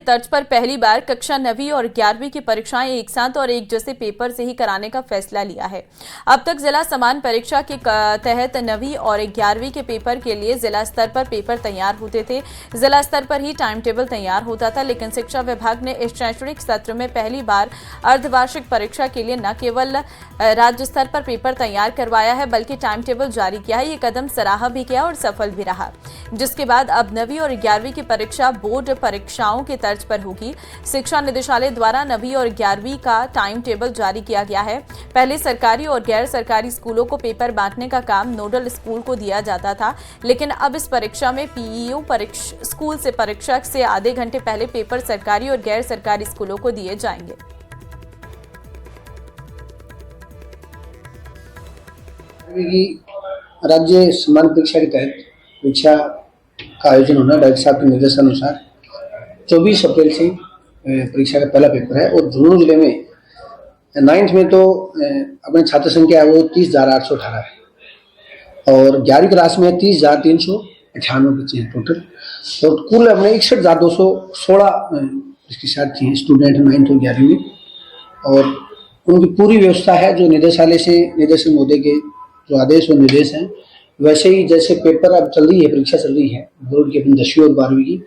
तर्ज पर पहली बार कक्षा 9वीं और 11वीं की परीक्षाएं एक साथ और एक जैसे पेपर से ही कराने का फैसला लिया है। अब तक जिला समान परीक्षा के तहत 9वीं और 11वीं के पेपर के लिए जिला स्तर पर पेपर तैयार होते थे। जिला स्तर पर ही टाइम टेबल तैयार होता था, लेकिन शिक्षा विभाग ने इस शैक्षणिक सत्र में पहली बार अर्धवार्षिक परीक्षा के लिए न केवल राज्य स्तर पर पेपर तैयार करवाया है बल्कि टाइम टेबल जारी किया है। ये कदम सराहा भी गया और सफल भी रहा, जिसके बाद अब 9वीं और 11वीं की परीक्षा बोर्ड परीक्षाओं के तर्ज पर होगी। शिक्षा निदेशालय द्वारा 9वीं और 11वीं का टाइम टेबल जारी किया गया है। पहले सरकारी और गैर सरकारी स्कूलों को पेपर बांटने का काम नोडल स्कूल को दिया जाता था, लेकिन अब इस परीक्षा में पीईओ स्कूल से परीक्षा से आधे घंटे पहले पेपर सरकारी और गैर सरकारी स्कूलों को दिए जाएंगे। राज्य समान परीक्षा के तहत परीक्षा का आयोजन होना डायरेक्टर साहब के निर्देशानुसार 24 अप्रैल से परीक्षा का पहला पेपर है और झुंझुनू जिले में 9th में तो अपने छात्र संख्या है वो 30,818 है और 11वीं क्लास में 30,398 बच्चे हैं टोटल और कुल अपने 61,216 शिक्षार्थी हैं स्टूडेंट 9th और 11वीं में और उनकी पूरी व्यवस्था है जो निदेशालय से निदेशक महोदय के जो आदेश और निर्देश हैं वैसे ही जैसे पेपर अब चल रही है परीक्षा चल रही है बोर्ड की अपनी 10वीं और 12वीं की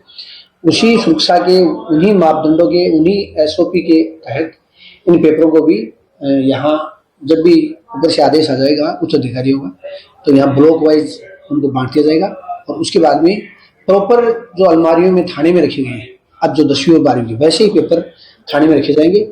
उसी सुरक्षा के उन्हीं मापदंडों के उन्हीं SOP के तहत इन पेपरों को भी यहाँ जब भी ऊपर से आदेश आ जाएगा उच्च अधिकारियों का तो यहाँ ब्लॉक वाइज उनको बांट दिया जाएगा और उसके बाद में प्रॉपर जो अलमारियों में थाने में रखे गए हैं अब जो 10वीं और 12वीं के वैसे ही पेपर थाने में रखे जाएंगे।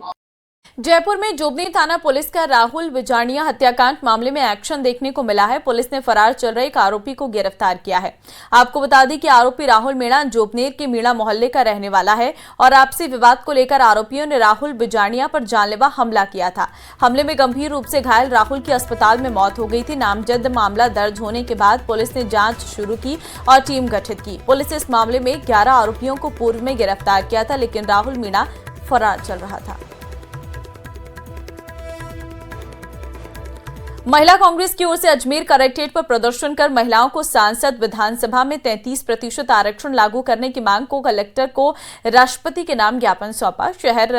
जयपुर में जोबनी थाना पुलिस का राहुल विजानिया हत्याकांड मामले में एक्शन देखने को मिला है। पुलिस ने फरार चल रहे एक आरोपी को गिरफ्तार किया है। आपको बता दें कि आरोपी राहुल मीणा जोबनेर के मीणा मोहल्ले का रहने वाला है और आपसी विवाद को लेकर आरोपियों ने राहुल विजानिया पर जानलेवा हमला किया था। हमले में गंभीर रूप से घायल राहुल की अस्पताल में मौत हो गई थी। नामजद मामला दर्ज होने के बाद पुलिस ने जांच शुरू की और टीम गठित की। पुलिस ने इस मामले में 11 आरोपियों को पूर्व में गिरफ्तार किया था, लेकिन राहुल मीणा फरार चल रहा था। महिला कांग्रेस की ओर से अजमेर कलेक्ट्रेट पर प्रदर्शन कर महिलाओं को सांसद विधानसभा में 33% आरक्षण लागू करने की मांग को कलेक्टर को राष्ट्रपति के नाम ज्ञापन सौंपा। शहर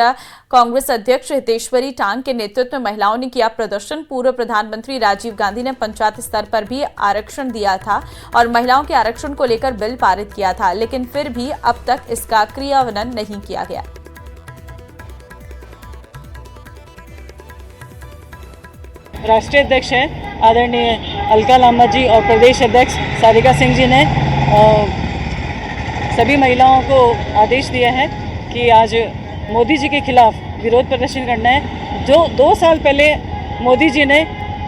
कांग्रेस अध्यक्ष हितेश्वरी टांग के नेतृत्व में महिलाओं ने किया प्रदर्शन। पूर्व प्रधानमंत्री राजीव गांधी ने पंचायत स्तर पर भी आरक्षण दिया था और महिलाओं के आरक्षण को लेकर बिल पारित किया था, लेकिन फिर भी अब तक इसका क्रियान्वयन नहीं किया गया। राष्ट्रीय अध्यक्ष हैं आदरणीय अलका लांबा जी और प्रदेश अध्यक्ष सारिका सिंह जी ने सभी महिलाओं को आदेश दिया है कि आज मोदी जी के खिलाफ विरोध प्रदर्शन करना है। जो 2 साल पहले मोदी जी ने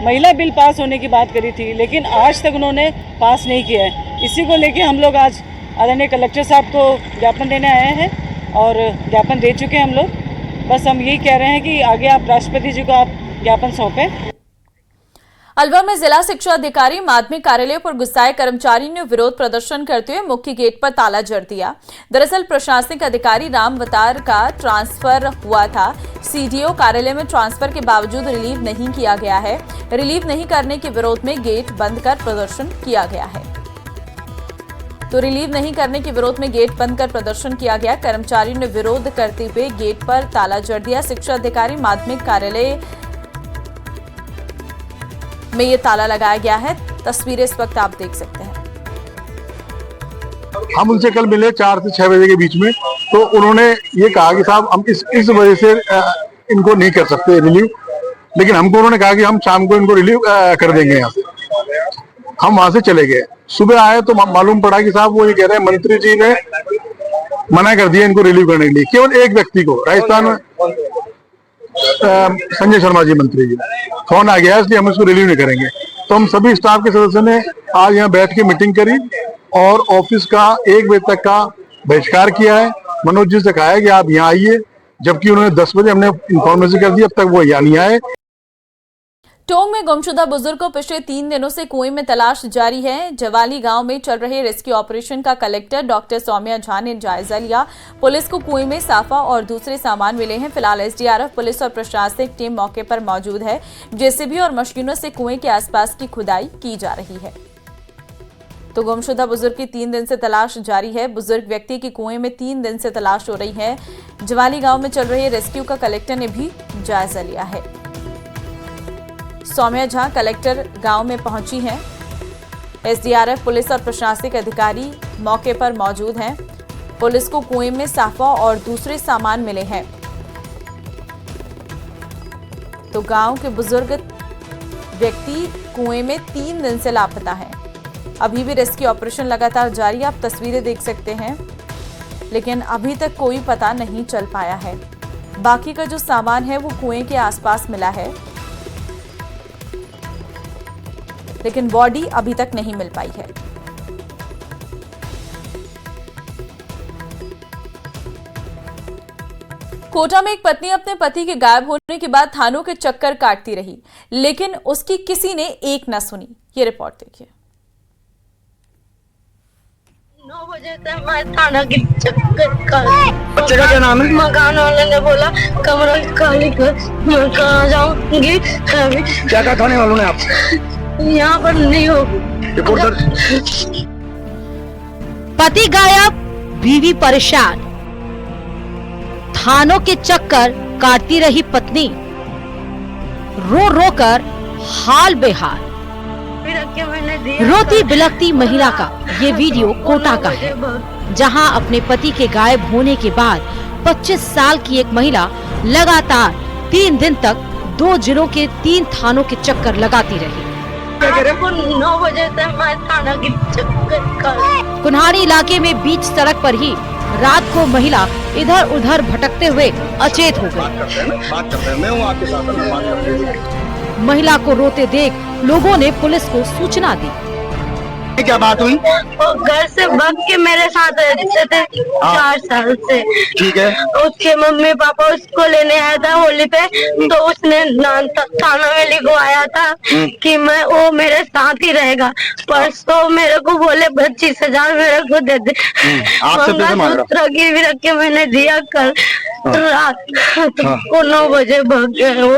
महिला बिल पास होने की बात करी थी, लेकिन आज तक उन्होंने पास नहीं किया है। इसी को लेके हम लोग आज आदरणीय कलेक्टर साहब को ज्ञापन देने आए हैं और ज्ञापन दे चुके हैं हम लोग। बस हम यही कह रहे हैं कि आगे आप राष्ट्रपति जी को आप ज्ञापन सौंपें। अलवर में जिला शिक्षा अधिकारी माध्यमिक कार्यालय पर गुस्साए कर्मचारी ने विरोध प्रदर्शन करते हुए मुख्य गेट पर ताला जड़ दिया। दरअसल प्रशासनिक अधिकारी रामवतार का ट्रांसफर हुआ था। CDO कार्यालय में ट्रांसफर के बावजूद रिलीव नहीं किया गया है। रिलीव नहीं करने के विरोध में गेट बंद कर प्रदर्शन किया गया है। तो रिलीव नहीं करने के विरोध में गेट बंद कर प्रदर्शन किया गया। कर्मचारियों ने विरोध करते हुए गेट पर ताला जड़ दिया। शिक्षा अधिकारी माध्यमिक कार्यालय में ये ताला लगाया गया है। तस्वीरें इस वक्त आप देख सकते हैं। हम उनसे कल मिले 4 से 6 बजे के बीच में, तो उन्होंने ये कहा कि साहब हम इस वजह से इनको नहीं कर सकते रिलीव, लेकिन हमको उन्होंने कहा कि हम शाम को इनको रिलीव कर देंगे। यहाँ से हम वहां से चले गए। सुबह आए तो मालूम पड़ा कि साहब वो ये कह रहे हैं मंत्री जी ने मना कर दिया इनको रिलीव करने के लिए। केवल एक व्यक्ति को, राजस्थान संजय शर्मा जी मंत्री जी फोन आ गया, इसलिए हम इसको रिलीव नहीं करेंगे। तो हम सभी स्टाफ के सदस्य ने आज यहाँ बैठ के मीटिंग करी और ऑफिस का 1 बजे तक का बहिष्कार किया है। मनोज जी से कहा है कि आप यहाँ आइए, जबकि उन्होंने 10 बजे हमने इन्फॉर्मेशन कर दी, अब तक वो यहाँ नहीं आए। टोंक में गुमशुदा बुजुर्ग को पिछले 3 दिनों से कुएं में तलाश जारी है। जवाली गांव में चल रहे रेस्क्यू ऑपरेशन का कलेक्टर डॉक्टर सौम्या झा ने जायजा लिया। पुलिस को कुएं में साफा और दूसरे सामान मिले हैं। फिलहाल SDRF पुलिस और प्रशासनिक टीम मौके पर मौजूद है। JCB और मशीनों से कुएं के आसपास की खुदाई की जा रही है। तो गुमशुदा बुजुर्ग की 3 दिन से तलाश जारी है। बुजुर्ग व्यक्ति की कुएं में 3 दिन से तलाश हो रही है। जवाली गांव में चल रही रेस्क्यू का कलेक्टर ने भी जायजा लिया है। सौम्या झा कलेक्टर गांव में पहुंची हैं। एसडीआरएफ, पुलिस और प्रशासनिक अधिकारी मौके पर मौजूद हैं। पुलिस को कुएं में साफा और दूसरे सामान मिले हैं। तो गांव के बुजुर्ग व्यक्ति कुएं में 3 दिन से लापता है। अभी भी रेस्क्यू ऑपरेशन लगातार जारी है। आप तस्वीरें देख सकते हैं, लेकिन अभी तक कोई पता नहीं चल पाया है। बाकी का जो सामान है वो कुएं के आसपास मिला है, लेकिन बॉडी अभी तक नहीं मिल पाई है। कोटा में एक पत्नी अपने पति के गायब होने के बाद थानों के चक्कर काटती रही, लेकिन उसकी किसी ने एक न सुनी। ये रिपोर्ट देखिए। 9 बजे से मैं थाना के चक्कर काटी। बच्चे का क्या नाम है? मकान वाले ने बोला कमरा खाली कर, मैं कहाँ जाऊंगी? क्या कहा थाने वालों ने आपसे? यहाँ पर नहीं हो। रिपोर्ट दर्ज। पति गायब, बीवी परेशान, थानों के चक्कर काटती रही पत्नी, रो रो कर हाल बेहाल। रोती बिलखती महिला का ये वीडियो कोटा का है, जहां अपने पति के गायब होने के बाद 25 साल की एक महिला लगातार 3 दिन तक 2 जिलों के 3 थानों के चक्कर लगाती रही। 9 बजे से मैं थाना के चक्कर काटी। कुन्हाड़ी इलाके में बीच सड़क पर ही रात को महिला इधर उधर भटकते हुए अचेत हो गई। महिला को रोते देख लोगों ने पुलिस को सूचना दी। क्या बात हुई? वो घर से भाग के मेरे साथ रहते थे 4 साल से। ठीक है। उसके मम्मी पापा उसको लेने आया था होली पे, तो उसने थाना में लिखवाया था कि वो मेरे साथ ही रहेगा। परसों मेरे को बोले 25,000 मेरे को दे दे। मंगलसूत्र गिरवी रख के मैंने दिया। कल रात को 9 बजे भाग गए वो।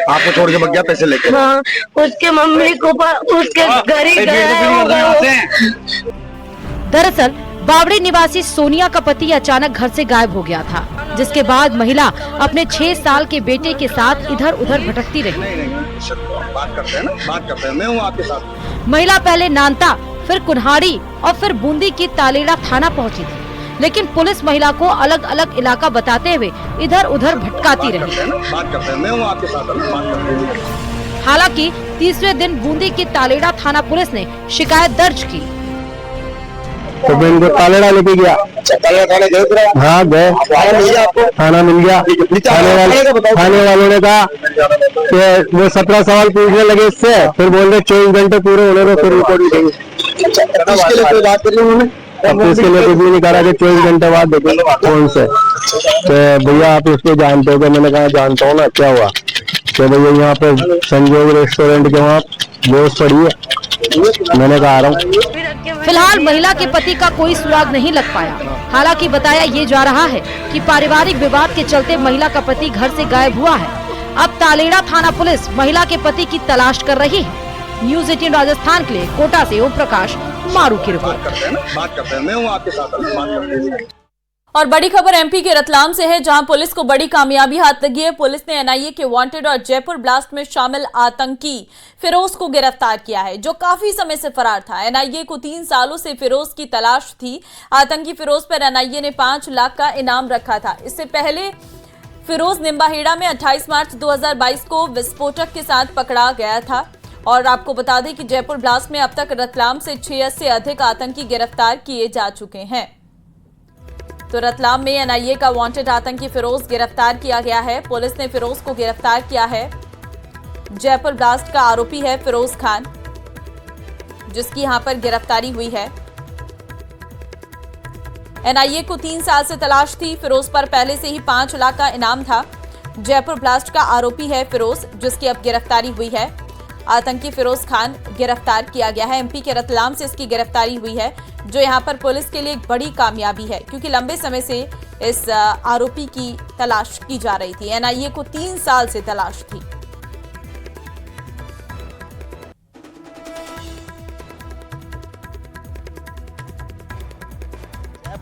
आपको छोड़ के भाग गया पैसे लेके? हाँ, उसके मम्मी को उसके घर ही गए। दरअसल बावड़ी निवासी सोनिया का पति अचानक घर से गायब हो गया था, जिसके बाद महिला अपने 6 साल के बेटे के साथ इधर उधर भटकती रही। बात करते हैं, मैं हूँ आपके साथ। महिला पहले नानता, फिर कुन्हाड़ी और फिर बूंदी की तालेड़ा थाना पहुंची थी, लेकिन पुलिस महिला को अलग अलग इलाका बताते हुए इधर उधर भटकाती रही। बात करते हैं, मैं हूँ आपके साथ। हालांकि तीसरे दिन बूंदी की तालेड़ा थाना पुलिस ने शिकायत दर्ज की। तो मैं इनको तालेड़ा लेके गया। हाँ गए, थाना मिल गया। थाने वालों ने कहा कि वो 17 सवाल पूछने लगे इससे, फिर बोल रहे 24 घंटे पूरे होने दो फिर रिपोर्ट लिखेंगे। इसके लिए कोई बात करी उन्होंने? इसके लिए कुछ भी नहीं करा कि 24 घंटे बाद देखेंगे फोन से। तो भैया आप इसको जानते हो? मैंने कहा जानता हूँ ना। क्या हुआ? तो भैया यहाँ पे संजोग रेस्टोरेंट के वहाँ दोस्त पड़ी है। मैंने कहा आ रहा हूँ। फिलहाल महिला के पति का कोई सुराग नहीं लग पाया। हालांकि बताया ये जा रहा है कि पारिवारिक विवाद के चलते महिला का पति घर से गायब हुआ है। अब तालेड़ा थाना पुलिस महिला के पति की तलाश कर रही है। न्यूज़ 18 राजस्थान के लिए कोटा से ओम प्रकाश मारू की रिपोर्ट। बात करते हैं, मैं हूँ आपके साथ। और बड़ी खबर एमपी के रतलाम से है, जहां पुलिस को बड़ी कामयाबी हाथ लगी है। पुलिस ने एनआईए के वांटेड और जयपुर ब्लास्ट में शामिल आतंकी फिरोज को गिरफ्तार किया है, जो काफी समय से फरार था। एनआईए को 3 सालों से फिरोज की तलाश थी। आतंकी फिरोज पर एनआईए ने 5 लाख का इनाम रखा था। इससे पहले फिरोज निम्बाहेड़ा में 28 मार्च 2022 को विस्फोटक के साथ पकड़ा गया था। और आपको बता दें कि जयपुर ब्लास्ट में अब तक रतलाम से 6 से अधिक आतंकी गिरफ्तार किए जा चुके हैं। तो रतलाम में एनआईए का वांटेड आतंकी फिरोज गिरफ्तार किया गया है। पुलिस ने फिरोज को गिरफ्तार किया है। जयपुर ब्लास्ट का आरोपी है फिरोज खान, जिसकी यहां पर गिरफ्तारी हुई है। एनआईए को 3 साल से तलाश थी। फिरोज पर पहले से ही 5 लाख का इनाम था। जयपुर ब्लास्ट का आरोपी है फिरोज, जिसकी अब गिरफ्तारी हुई है। आतंकी फिरोज खान गिरफ्तार किया गया है। एमपी के रतलाम से इसकी गिरफ्तारी हुई है, जो यहां पर पुलिस के लिए एक बड़ी कामयाबी है, क्योंकि लंबे समय से इस आरोपी की तलाश की जा रही थी। एनआईए को 3 साल से तलाश थी।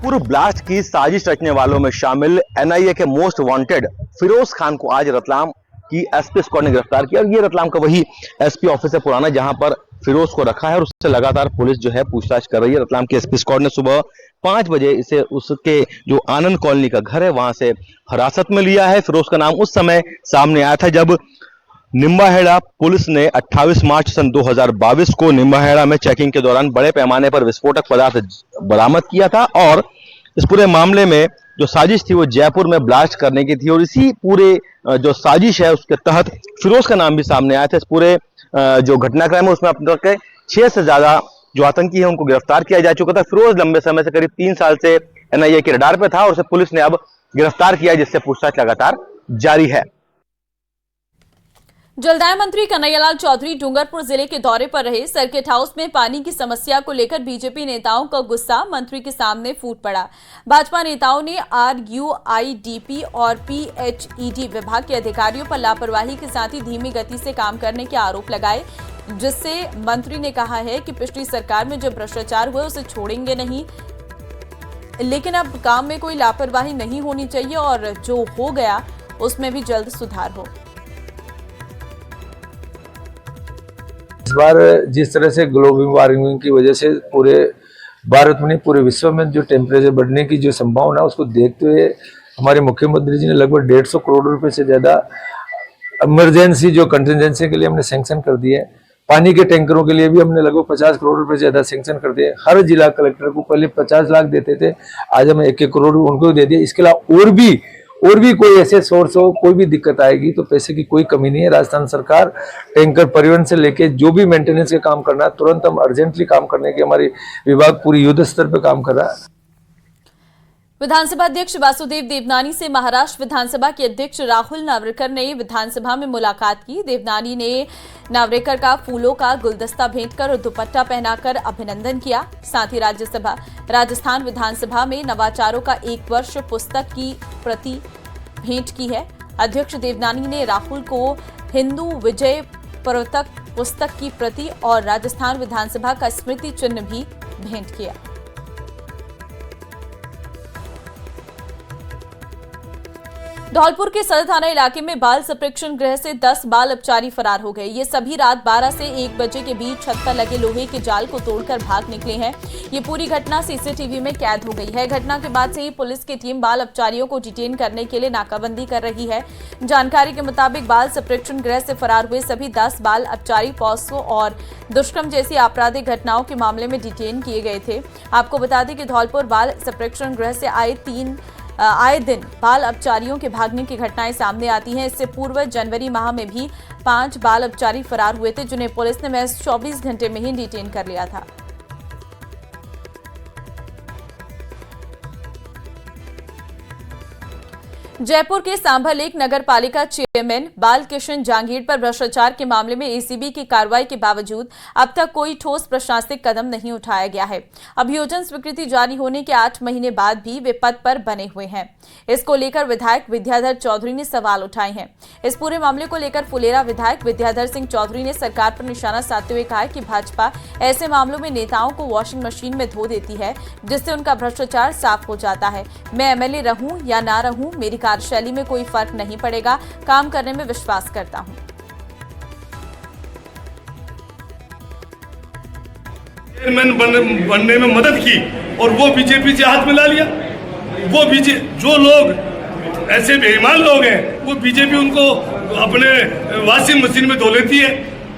पूर्व ब्लास्ट की साजिश रचने वालों में शामिल एनआईए के मोस्ट वांटेड फिरोज खान को आज रतलाम की एसपी स्क्वाड ने गिरफ्तार किया। और ये रतलाम का वही एसपी ऑफिस है पुराना, जहां पर फिरोज को रखा है और उससे लगातार पुलिस जो है पूछताछ कर रही है। रतलाम की एसपी स्क्वाड ने सुबह 5 बजे इसे उसके जो आनंद कॉलोनी का घर है वहां से हिरासत में लिया है। फिरोज का नाम उस समय सामने आया था जब निम्बाहेड़ा पुलिस ने 28 मार्च सन 2022 को निम्बाहेड़ा में चेकिंग के दौरान बड़े पैमाने पर विस्फोटक पदार्थ बरामद किया था। और इस पूरे मामले में जो साजिश थी वो जयपुर में ब्लास्ट करने की थी और इसी पूरे जो साजिश है उसके तहत फिरोज का नाम भी सामने आया था। इस पूरे जो घटनाक्रम है उसमें अब तक 6 से ज्यादा जो आतंकी है उनको गिरफ्तार किया जा चुका था। फिरोज लंबे समय से करीब 3 साल से एनआईए के रडार पे था और उसे पुलिस ने अब गिरफ्तार किया, जिससे पूछताछ लगातार जारी है। जलदाय मंत्री कन्हैयालाल चौधरी डूंगरपुर जिले के दौरे पर रहे। सर्किट हाउस में पानी की समस्या को लेकर बीजेपी नेताओं का गुस्सा मंत्री के सामने फूट पड़ा। भाजपा नेताओं ने RUIDP और PHED विभाग के अधिकारियों पर लापरवाही के साथ ही धीमी गति से काम करने के आरोप लगाए, जिससे मंत्री ने कहा है कि पिछली सरकार में जो भ्रष्टाचार हुए उसे छोड़ेंगे नहीं, लेकिन अब काम में कोई लापरवाही नहीं होनी चाहिए और जो हो गया उसमें भी जल्द सुधार हो। इस बार जिस तरह से ग्लोबल वार्मिंग की वजह से पूरे भारत में पूरे विश्व में जो टेम्परेचर बढ़ने की जो संभावना है उसको देखते हुए हमारे मुख्यमंत्री जी ने लगभग 150 करोड़ रुपए से ज्यादा इमरजेंसी जो कंटिजेंसी के लिए हमने सैंक्शन कर दिए। पानी के टैंकरों के लिए भी हमने लगभग 50 करोड़ रुपए से ज्यादा सैंक्शन कर दिए। हर जिला कलेक्टर को पहले 50 लाख देते थे, आज हमें 1-1 करोड़ उनको दे दिए। इसके अलावा और भी कोई ऐसे सोर्स हो, कोई भी दिक्कत आएगी तो पैसे की कोई कमी नहीं है। राजस्थान सरकार टैंकर परिवहन से लेके जो भी मेंटेनेंस के काम करना है तुरंत हम अर्जेंटली काम करने के हमारी विभाग पूरी युद्ध स्तर पर काम कर रहा है। विधानसभा अध्यक्ष वासुदेव देवनानी से महाराष्ट्र विधानसभा के अध्यक्ष राहुल नार्वेकर ने विधानसभा में मुलाकात की। देवनानी ने नार्वेकर का फूलों का गुलदस्ता भेंट कर और दुपट्टा पहनाकर अभिनंदन किया। साथ ही राजस्थान विधानसभा में नवाचारों का 1 वर्ष पुस्तक की प्रति भेंट की है। अध्यक्ष देवनानी ने राहुल को हिंदू विजय पर्वतक पुस्तक की प्रति और राजस्थान विधानसभा का स्मृति चिन्ह भी भेंट किया। धौलपुर के सदर थाना इलाके में बाल संप्रेक्षण गृह से 10 बाल अपचारी फरार हो गए। ये सभी रात 12 से 1 बजे के बीच छत पर लगे लोहे के जाल को तोड़कर भाग निकले हैं। ये पूरी घटना सीसीटीवी में कैद हो गई है। घटना के बाद से ही पुलिस की टीम बाल अपचारियों को डिटेन करने के लिए नाकाबंदी कर रही है। जानकारी के मुताबिक बाल संप्रेक्षण गृह से फरार हुए सभी 10 बाल अपचारी पॉक्सो और दुष्कर्म जैसी आपराधिक घटनाओं के मामले में डिटेन किए गए थे। आपको बता दें कि धौलपुर बाल संप्रेक्षण गृह से आए दिन बाल अपचारियों के भागने की घटनाएं सामने आती हैं। इससे पूर्व जनवरी माह में भी 5 बाल अपचारी फरार हुए थे, जिन्हें पुलिस ने महज 24 घंटे में ही डिटेन कर लिया था। जयपुर के सांभा लेक नगर पालिका चेयरमैन बालकिशन जांगीर पर भ्रष्टाचार के मामले में एसीबी की कार्रवाई के बावजूद अब तक कोई ठोस प्रशासनिक कदम नहीं उठाया गया है। अभियोजन स्वीकृति जारी होने के 8 महीने बाद भी वे पद पर बने हुए हैं। इसको लेकर विधायक विद्याधर चौधरी ने सवाल उठाए हैं। इस पूरे मामले को लेकर फुलेरा विधायक विद्याधर सिंह चौधरी ने सरकार पर निशाना साधते हुए कहा कि भाजपा ऐसे मामलों में नेताओं को वॉशिंग मशीन में धो देती है, जिससे उनका भ्रष्टाचार साफ हो जाता है। मैं एमएलए रहूं या ना रहूं, मेरी कार्यशैली में कोई फर्क नहीं पड़ेगा, काम करने में विश्वास करता हूं। चेयरमैन बनने में मदद की और वो बीजेपी से हाथ मिला लिया। वो जो लोग ऐसे बेईमान लोग हैं वो बीजेपी उनको अपने वॉशिंग मशीन में धो लेती है।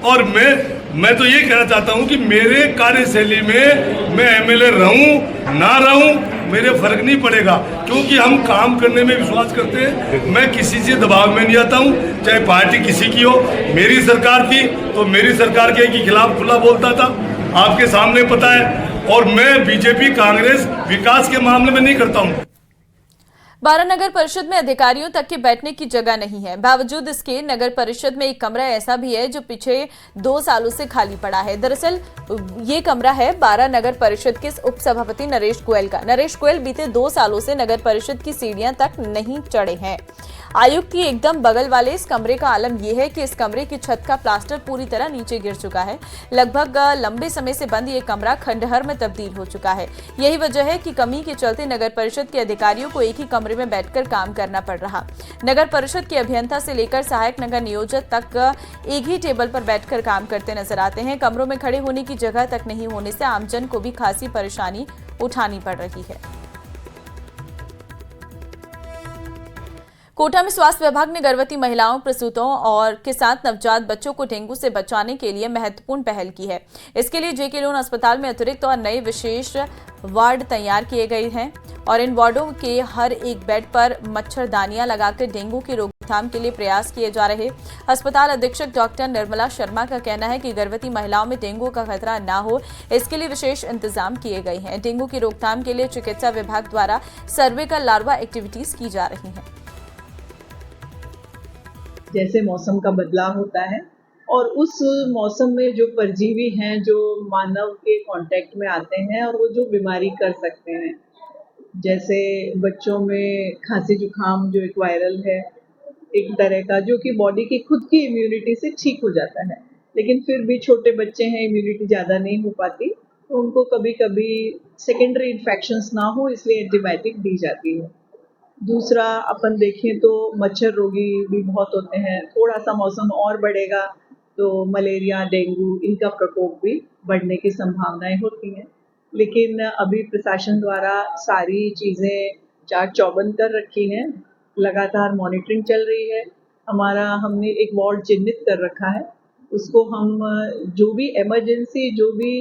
और मैं तो ये कहना चाहता हूँ कि मेरे कार्यशैली में मैं एमएलए रहूं ना रहूं मेरे फर्क नहीं पड़ेगा, क्योंकि हम काम करने में विश्वास करते हैं। मैं किसी से दबाव में नहीं आता हूँ, चाहे पार्टी किसी की हो। मेरी सरकार थी तो मेरी सरकार के खिलाफ खुला बोलता था, आपके सामने पता है। और मैं बीजेपी कांग्रेस विकास के मामले में नहीं करता हूँ। बारा नगर परिषद में अधिकारियों तक के बैठने की जगह नहीं है। बावजूद इसके नगर परिषद में एक कमरा ऐसा भी है जो पिछले 2 सालों से खाली पड़ा है। दरअसल ये कमरा है बारा नगर परिषद के उप सभापति नरेश गोयल का। नरेश गोयल बीते 2 सालों से नगर परिषद की सीढ़ियां तक नहीं चढ़े हैं। आयुक्त की एकदम बगल वाले इस कमरे का आलम यह है कि इस कमरे की छत का प्लास्टर पूरी तरह नीचे गिर चुका है। लगभग लंबे समय से बंद ये कमरा खंडहर में तब्दील हो चुका है। यही वजह है कि कमी के चलते नगर परिषद के अधिकारियों को एक ही कमरे में बैठकर काम करना पड़ रहा। नगर परिषद के अभियंता से लेकर सहायक नगर नियोजक तक एक ही टेबल पर बैठकर काम करते नजर आते हैं। कमरों में खड़े होने की जगह तक नहीं होने से आमजन को भी खासी परेशानी उठानी पड़ रही है। कोटा में स्वास्थ्य विभाग ने गर्भवती महिलाओं, प्रसूतों और के साथ नवजात बच्चों को डेंगू से बचाने के लिए महत्वपूर्ण पहल की है। इसके लिए जेके लोन अस्पताल में अतिरिक्त और नए विशेष वार्ड तैयार किए गए हैं और इन वार्डों के हर एक बेड पर मच्छरदानियां लगाकर डेंगू की रोकथाम के लिए प्रयास किए जा रहे। अस्पताल अधीक्षक डॉक्टर निर्मला शर्मा का कहना है कि गर्भवती महिलाओं में डेंगू का खतरा न हो, इसके लिए विशेष इंतजाम किए गए हैं। डेंगू की रोकथाम के लिए चिकित्सा विभाग द्वारा सर्विकल लार्वा एक्टिविटीज की जा रही हैं। जैसे मौसम का बदलाव होता है और उस मौसम में जो परजीवी हैं जो मानव के कांटेक्ट में आते हैं और वो जो बीमारी कर सकते हैं, जैसे बच्चों में खांसी जुकाम जो एक वायरल है एक तरह का, जो कि बॉडी की खुद की इम्यूनिटी से ठीक हो जाता है, लेकिन फिर भी छोटे बच्चे हैं, इम्यूनिटी ज़्यादा नहीं हो पाती, तो उनको कभी कभी सेकेंडरी इन्फेक्शंस ना हो इसलिए एंटीबायोटिक दी जाती है। दूसरा अपन देखें तो मच्छर रोगी भी बहुत होते हैं। थोड़ा सा मौसम और बढ़ेगा तो मलेरिया, डेंगू इनका प्रकोप भी बढ़ने की संभावनाएं होती हैं, लेकिन अभी प्रशासन द्वारा सारी चीज़ें चाक चौबंद कर रखी हैं, लगातार मॉनिटरिंग चल रही है। हमने एक वार्ड चिन्हित कर रखा है, उसको हम जो भी इमरजेंसी, जो भी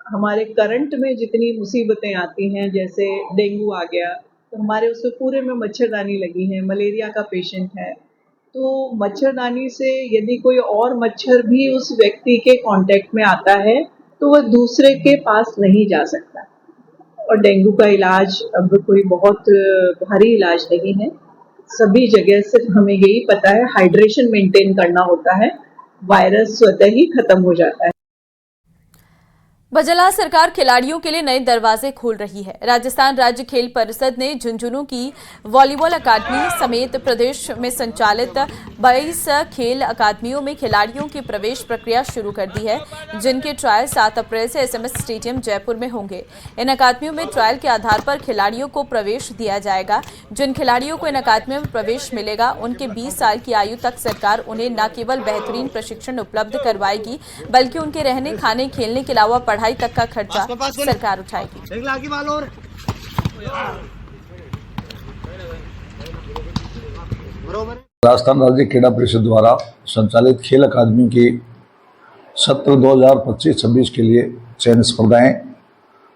हमारे करंट में जितनी मुसीबतें आती हैं, जैसे डेंगू आ गया तो हमारे उसके पूरे में मच्छरदानी लगी है। मलेरिया का पेशेंट है तो मच्छरदानी से यदि कोई और मच्छर भी उस व्यक्ति के कांटेक्ट में आता है तो वह दूसरे के पास नहीं जा सकता। और डेंगू का इलाज अब कोई बहुत भारी इलाज नहीं है, सभी जगह सिर्फ हमें यही पता है हाइड्रेशन मेंटेन करना होता है, वायरस स्वतः ही खत्म हो जाता है। बजला सरकार खिलाड़ियों के लिए नए दरवाजे खोल रही है। राजस्थान राज्य खेल परिषद ने झुंझुनू की वॉलीबॉल अकादमी समेत प्रदेश में संचालित 22 खेल अकादमियों में खिलाड़ियों की प्रवेश प्रक्रिया शुरू कर दी है, जिनके ट्रायल 7 अप्रैल से SMS स्टेडियम जयपुर में होंगे। इन अकादमियों में ट्रायल के आधार पर खिलाड़ियों को प्रवेश दिया जाएगा। जिन खिलाड़ियों को इन अकादमियों में प्रवेश मिलेगा उनके 20 साल की आयु तक सरकार उन्हें न केवल बेहतरीन प्रशिक्षण उपलब्ध करवाएगी बल्कि उनके रहने, खाने, खेलने के अलावा पढ़ाई तक का खर्चा सरकार उठाएगी। राजस्थान राज्य क्रीड़ा परिषद द्वारा संचालित खेल अकादमी की सत्र 2025-26 के लिए चयन स्पर्धाएं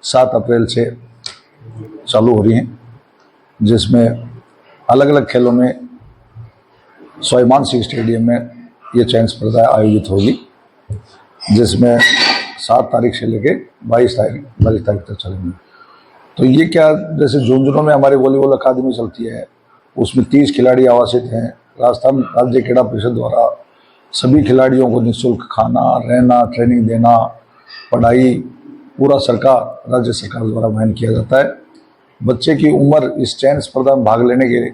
7 अप्रैल से चालू हो रही हैं, जिसमें अलग अलग खेलों में सवाई मानसिंह स्टेडियम में ये चयन स्पर्धाएं आयोजित होगी, जिसमें 7 तारीख से लेके 22 तारीख तक चलेंगे। तो ये क्या, जैसे झुंझुनू में हमारी वॉलीबॉल अकादमी चलती है, उसमें 30 खिलाड़ी आवासित हैं। राजस्थान राज्य क्रीड़ा परिषद द्वारा सभी खिलाड़ियों को निःशुल्क खाना, रहना, ट्रेनिंग देना, पढ़ाई पूरा राज्य सरकार द्वारा वहन किया जाता है। बच्चे की उम्र इस चयन स्पर्धा में भाग लेने के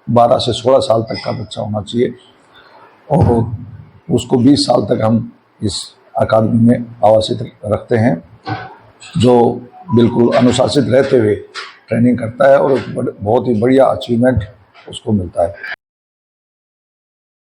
12 से 16 साल तक का बच्चा होना चाहिए और उसको 20 साल तक हम इस अकादमी में आवासित रखते हैं, जो बिल्कुल अनुशासित रहते हुए ट्रेनिंग करता है और बहुत ही बढ़िया अचीवमेंट उसको मिलता है।